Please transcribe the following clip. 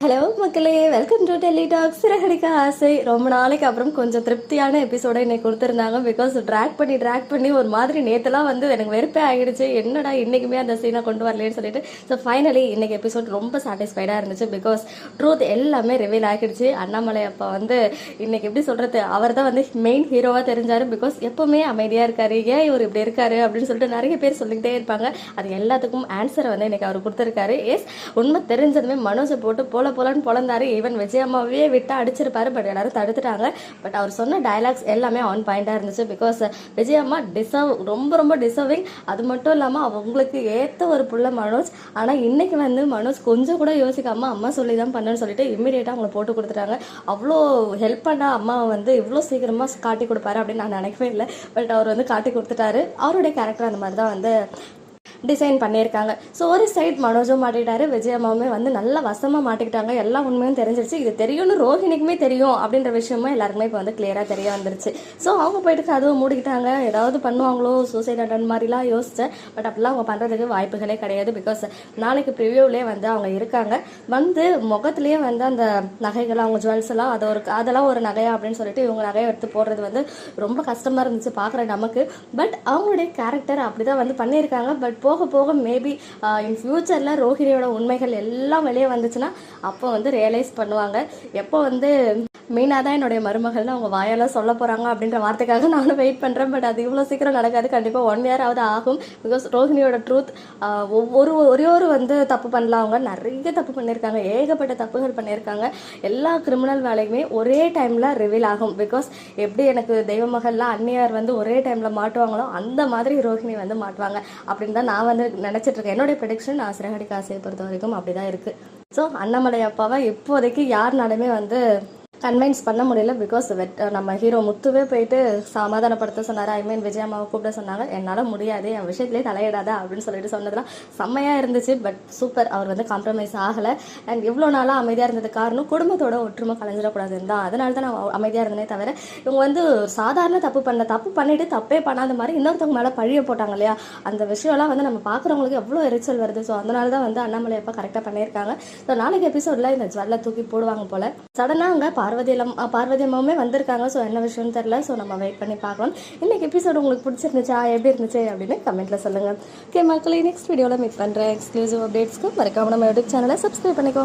Hello மக்களே, welcome to Delhi tax. Siragadikka ஆசை. ரொம்ப நாளைக்கு அப்புறம் கொஞ்சம் திருப்தியான எபிசோட இன்னைக்கு கொடுத்துருந்தாங்க. பிகாஸ் ட்ராக் பண்ணி ஒரு மாதிரி நேற்றுலாம் வந்து எனக்கு வெறுப்பே ஆகிடுச்சு. என்னடா இன்னைக்குமே அந்த சீனை கொண்டு வரலன்னு சொல்லிட்டு. ஸோ ஃபைனலி இன்னைக்கு எபிசோட் ரொம்ப சாட்டிஸ்ஃபைடாக இருந்துச்சு. பிகாஸ் ட்ரூத் எல்லாமே ரிவீல் ஆகிடுச்சு. அண்ணாமலை அப்பா வந்து இன்னைக்கு எப்படி சொல்றது, அவர் தான் வந்து மெயின் ஹீரோவாக தெரிஞ்சாரு. பிகாஸ் எப்பவுமே அமைதியாக இருக்காரு, ஏன் இவர் இப்படி இருக்காரு அப்படின்னு சொல்லிட்டு நிறைய பேர் சொல்லிக்கிட்டே இருப்பாங்க. அது எல்லாத்துக்கும் ஆன்சரை வந்து இன்னைக்கு அவர் கொடுத்துருக்காரு. எஸ், உண்மை தெரிஞ்சதுமே மனோஜை போட்டு போலன்னு பொழந்தாரு. ஈவன் விஜயம்மாவே விட்டு அடிச்சிருப்பாரு. பட் எல்லாரும் தடுத்துட்டாங்க. பட் அவர் சொன்ன டயலாக்ஸ் எல்லாமே ஆன் பாயிண்டா இருந்துச்சு. பிகாஸ் விஜயம்மா ரொம்ப டிசர்விங். அது மட்டும் இல்லாம அவங்களுக்கு ஏத்த ஒரு புள்ள மனோஜ். ஆனா இன்னைக்கு வந்து மனோஜ் கொஞ்சம் கூட யோசிக்காம அம்மா சொல்லி தான் பண்ணுன்னு சொல்லிட்டு இம்மிடியேட்டா அவங்களை போட்டு கொடுத்துட்டாங்க. அவ்வளோ ஹெல்ப் பண்ண அம்மாவை வந்து இவ்வளோ சீக்கிரமா காட்டி கொடுப்பாரு அப்படின்னு நான் நினைக்கவே இல்லை. பட் அவர் வந்து காட்டி கொடுத்துட்டாரு. அவருடைய கேரக்டர் அந்த மாதிரி தான் வந்து டிசைன் பண்ணியிருக்காங்க. ஸோ ஒரு சைட் மனோஜும் மாட்டிக்கிட்டாரு, விஜயம்மாவுமே வந்து நல்லா வசமாக மாட்டிக்கிட்டாங்க. எல்லா உண்மையும் தெரிஞ்சிருச்சு. இது தெரியும்னு ரோஹிணிக்குமே தெரியும் அப்படின்ற விஷயமும் எல்லாருக்குமே இப்போ வந்து கிளியராக தெரிய வந்துருச்சு. ஸோ அவங்க போயிட்டு கதவை மூடிக்கிட்டாங்க. ஏதாவது பண்ணுவாங்களோ சூசைட் அட்டன் மாதிரிலாம் யோசித்தேன். பட் அப்படிலாம் அவங்க பண்ணுறதுக்கு வாய்ப்புகளே கிடையாது. பிகாஸ் நாளைக்கு ப்ரிவியூவிலே வந்து அவங்க இருக்காங்க. வந்து முகத்துலேயே வந்து அந்த நகைகள், அவங்க ஜுவல்ஸ் எல்லாம் அதெல்லாம் ஒரு நகையா அப்படின்னு சொல்லிட்டு இவங்க நகையை எடுத்து போடுறது வந்து ரொம்ப கஷ்டமாக இருந்துச்சு பார்க்குற நமக்கு. பட் அவங்களுடைய கேரக்டர் அப்படி தான் வந்து பண்ணியிருக்காங்க. பட் போக போக மேபி இன் ஃபியூச்சரில் ரோஹிணியோட உண்மைகள் எல்லாம் வெளியே வந்துச்சுன்னா அப்போ வந்து ரியலைஸ் பண்ணுவாங்க. எப்போ வந்து மீனா தான் என்னுடைய மருமகள்னு அவங்க வாயெல்லாம் சொல்ல போகிறாங்க அப்படின்ற வார்த்தைக்காக நானும் வெயிட் பண்ணுறேன். பட் அது இவ்வளோ சீக்கிரம் நடக்காது. கண்டிப்பாக 1 year ஆகும். பிகாஸ் ரோஹிணியோட ட்ரூத் ஒரே ஒரு வந்து தப்பு பண்ணலாம். அவங்க நிறைய தப்பு பண்ணியிருக்காங்க, ஏகப்பட்ட தப்புகள் பண்ணியிருக்காங்க. எல்லா கிரிமினல் வேலையுமே ஒரே டைமில் ரிவீல் ஆகும். பிகாஸ் எப்படி எனக்கு தெய்வ மகள்லாம் அந்நியார் வந்து ஒரே டைமில் மாட்டுவாங்களோ அந்த மாதிரி ரோஹிணி வந்து மாட்டுவாங்க அப்படின்னு தான் நான் வந்து நினச்சிட்டு இருக்கேன். என்னுடைய ப்ரெடிக்ஷன் நான் சிறகடிக்க ஆசையை பொறுத்த வரைக்கும் அப்படி தான் இருக்குது. ஸோ அண்ணாமலை அப்பாவை இப்போதைக்கு யாருனாலுமே வந்து கன்வின்ஸ் பண்ண முடியல. பிகாஸ் நம்ம ஹீரோ முத்துவே போயிட்டு சமாதானப்படுத்த சொன்னார். ஐ மீன் விஜயம்மாவை கூப்பிட சொன்னாங்க. என்னால் முடியாது, என் விஷயத்துலேயே தலையிடாத அப்படின்னு சொல்லிட்டு சொன்னதெல்லாம் செம்மையாக இருந்துச்சு. பட் சூப்பர், அவர் வந்து காம்ப்ரமைஸ் ஆகலை. அண்ட் இவ்வளோ நாளாக அமைதியாக இருந்தது காரணம் குடும்பத்தோட ஒற்றுமை கலைஞ்சிடக்கூடாதுன்னு தான். அதனால தான் நான் அமைதியாக இருந்தேனே தவிர இவங்க வந்து சாதாரண தப்பு பண்ணிட்டு தப்பே பண்ணாத மாதிரி இன்னொருத்தவங்க மேலே பழிய போட்டாங்க இல்லையா, அந்த விஷயம்லாம் வந்து நம்ம பார்க்குறவங்களுக்கு எவ்வளோ எரிச்சல் வருது. ஸோ அதனால தான் வந்து அண்ணாமலை அப்பா கரெக்டாக பண்ணியிருக்காங்க. ஸோ நாளைக்கு எபிசோடில் இந்த ஜுவல்லை தூக்கி போடுவாங்க போல். சடனாக அங்கே பார்வதி அம்மாவுமே வந்திருக்காங்க. ஸோ என்ன விஷயம்னு தெரியல. ஸோ நம்ம வெயிட் பண்ணி பார்க்கலாம். இன்னைக்கு எபிசோடு உங்களுக்கு பிடிச்சிருந்துச்சா, எப்படி இருந்துச்சு அப்படின்னு கமெண்ட்ல சொல்லுங்கள். ஓகே மக்களே, நெக்ஸ்ட் வீடியோவில் மீட் பண்ணுறேன். எக்ஸ்க்ளூசிவ் அப்டேட்ஸ்க்கு மறக்காம நம்ம யூடியூப் சேனலை சப்ஸ்கிரைப் பண்ணிக்கோ.